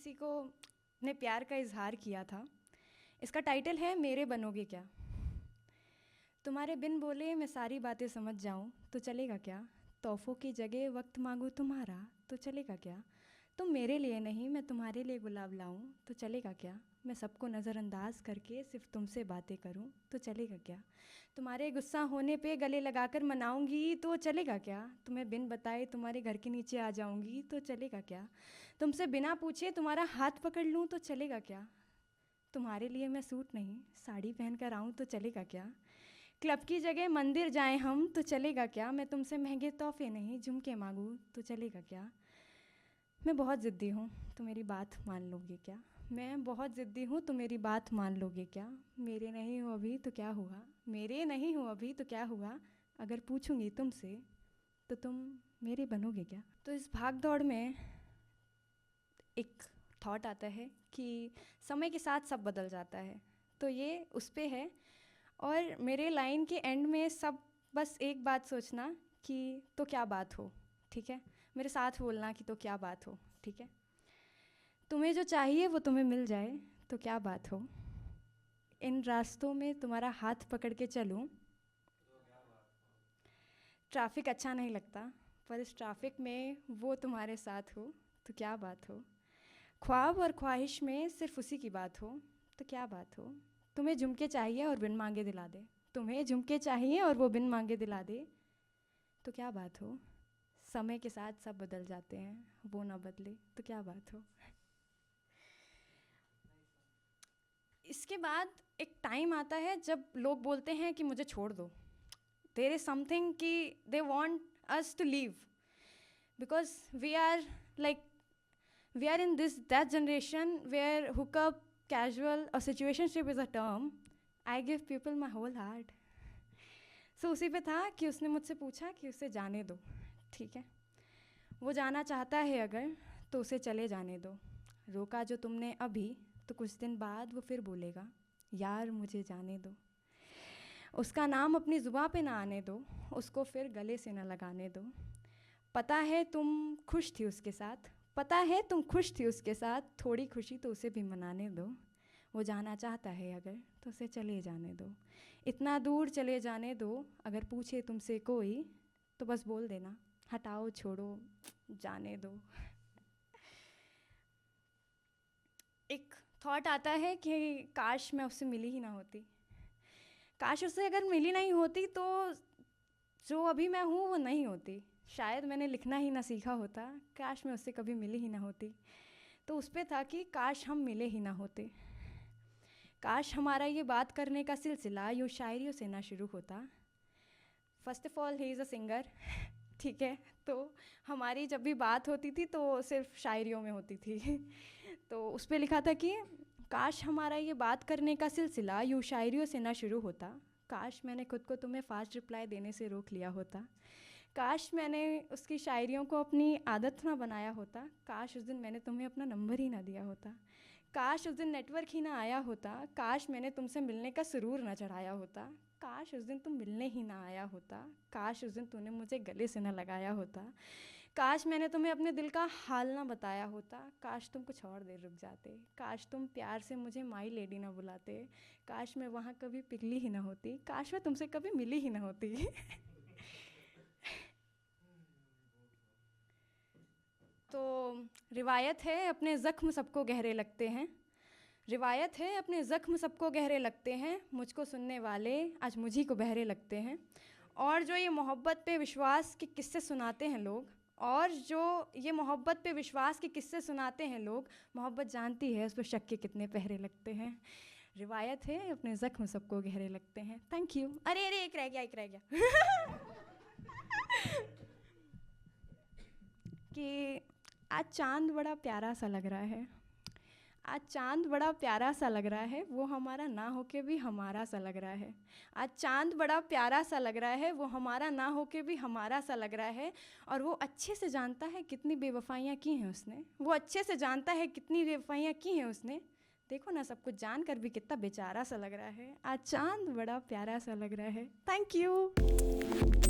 किसी को ने प्यार का इजहार किया था। इसका टाइटल है मेरे बनोगे क्या। तुम्हारे बिन बोले मैं सारी बातें समझ जाऊं तो चलेगा क्या। तोहफों की जगह वक्त मांगूं तुम्हारा तो चलेगा क्या। तुम मेरे लिए नहीं मैं तुम्हारे लिए गुलाब लाऊं तो चलेगा क्या। मैं सबको नज़रअंदाज करके सिर्फ तुमसे बातें करूं तो चलेगा क्या। तुम्हारे गुस्सा होने पे गले लगाकर मनाऊंगी तो चलेगा क्या। तुम्हें बिन बताए तुम्हारे घर के नीचे आ जाऊंगी तो चलेगा क्या। तुमसे बिना पूछे तुम्हारा हाथ पकड़ लूं तो चलेगा क्या। तुम्हारे लिए मैं सूट नहीं साड़ी पहन कर आऊँ तो चलेगा क्या। क्लब की जगह मंदिर जाएं हम तो चलेगा क्या। मैं तुमसे महंगे तोहफे नहीं झुमके मांगूं तो चलेगा क्या। मैं बहुत ज़िद्दी हूँ तो मेरी बात मान लोगे क्या। मैं बहुत ज़िद्दी हूँ तो मेरी बात मान लोगे क्या। मेरे नहीं हो अभी तो क्या हुआ, मेरे नहीं हो अभी तो क्या हुआ। अगर पूछूंगी तुमसे तो तुम मेरे बनोगे क्या। तो इस भाग दौड़ में एक थॉट आता है कि समय के साथ सब बदल जाता है, तो ये उस पे है। और मेरे लाइन के एंड में सब बस एक बात सोचना कि तो क्या बात हो, ठीक है। मेरे साथ बोलना कि तो क्या बात हो, ठीक है। तुम्हें जो चाहिए वो तुम्हें मिल जाए तो क्या बात हो। इन रास्तों में तुम्हारा हाथ पकड़ के चलूं। ट्रैफिक अच्छा नहीं लगता पर इस ट्रैफिक में वो तुम्हारे साथ हो तो क्या बात हो। ख्वाब और ख्वाहिश में सिर्फ उसी की बात हो तो क्या बात हो। तुम्हें झुमके चाहिए और बिन मांगे दिला दे, तुम्हें झुमके चाहिए और वो बिन मांगे दिला दे तो क्या बात हो। समय के साथ सब बदल जाते हैं, वो ना बदले तो क्या बात हो। इसके बाद एक टाइम आता है जब लोग बोलते हैं कि मुझे छोड़ दो। देयर इज़ समथिंग कि they want us to leave because we are like we are in that generation where hookup, casual or situationship is a term. I give people my whole heart. So उसी पे था कि उसने मुझसे पूछा कि उसे जाने दो, ठीक है। वो जाना चाहता है अगर तो उसे चले जाने दो। रोका जो तुमने अभी तो कुछ दिन बाद वो फिर बोलेगा यार मुझे जाने दो। उसका नाम अपनी ज़ुबां पे ना आने दो, उसको फिर गले से ना लगाने दो। पता है तुम खुश थी उसके साथ, पता है तुम खुश थी उसके साथ, थोड़ी खुशी तो उसे भी मनाने दो। वो जाना चाहता है अगर तो उसे चले जाने दो। इतना दूर चले जाने दो, अगर पूछे तुमसे कोई तो बस बोल देना हटाओ छोड़ो जाने दो। एक थॉट आता है कि काश मैं उससे मिली ही ना होती। काश उससे अगर मिली नहीं होती तो जो अभी मैं हूँ वो नहीं होती। शायद मैंने लिखना ही ना सीखा होता, काश मैं उससे कभी मिली ही ना होती। तो उस पर था कि काश हम मिले ही ना होते। काश हमारा ये बात करने का सिलसिला यूँ शायरियों से ना शुरू होता। First of all he is a singer, ठीक है। तो हमारी जब भी बात होती थी तो सिर्फ शायरियों में होती थी। तो उस पर लिखा था कि काश हमारा ये बात करने का सिलसिला यूँ शायरियों से ना शुरू होता। काश मैंने खुद को तुम्हें फास्ट रिप्लाई देने से रोक लिया होता। काश मैंने उसकी शायरियों को अपनी आदत ना बनाया होता। काश उस दिन मैंने तुम्हें अपना नंबर ही ना दिया होता। काश उस दिन नेटवर्क ही ना आया होता। काश मैंने तुमसे मिलने का सुरूर ना चढ़ाया होता। काश उस दिन तुम मिलने ही ना आया होता। काश उस दिन तूने मुझे गले से ना लगाया होता। काश मैंने तुम्हें अपने दिल का हाल ना बताया होता। काश तुम कुछ और देर रुक जाते। काश तुम प्यार से मुझे माई लेडी ना बुलाते। काश मैं वहाँ कभी पिघली ही ना होती। काश मैं तुमसे कभी मिली ही ना होती। तो रिवायत है अपने ज़ख्म सबको गहरे लगते हैं। रिवायत है अपने ज़ख्म सबको गहरे लगते हैं। मुझको सुनने वाले आज मुझी को बहरे लगते हैं। और जो ये मोहब्बत पे विश्वास के किस्से सुनाते हैं लोग, और जो ये मोहब्बत पे विश्वास के किस्से सुनाते हैं लोग, मोहब्बत जानती है उस पर शक के कितने पहरे लगते हैं। रिवायत है अपने ज़ख्म सबको गहरे लगते हैं। Thank you. अरे अरे एक रह गया, एक रह गया। कि आज चांद बड़ा प्यारा सा लग रहा है। आज चांद बड़ा प्यारा सा लग रहा है, वो हमारा ना होके भी हमारा सा लग रहा है। आज चांद बड़ा प्यारा सा लग रहा है, वो हमारा ना होके भी हमारा सा लग रहा है। और वो अच्छे से जानता है कितनी बेवफाइयाँ की हैं उसने। वो अच्छे से जानता है कितनी बेवफाइयाँ की हैं उसने। देखो ना सब कुछ जानकर भी कितना बेचारा सा लग रहा है। आज चांद बड़ा प्यारा सा लग रहा है। Thank you.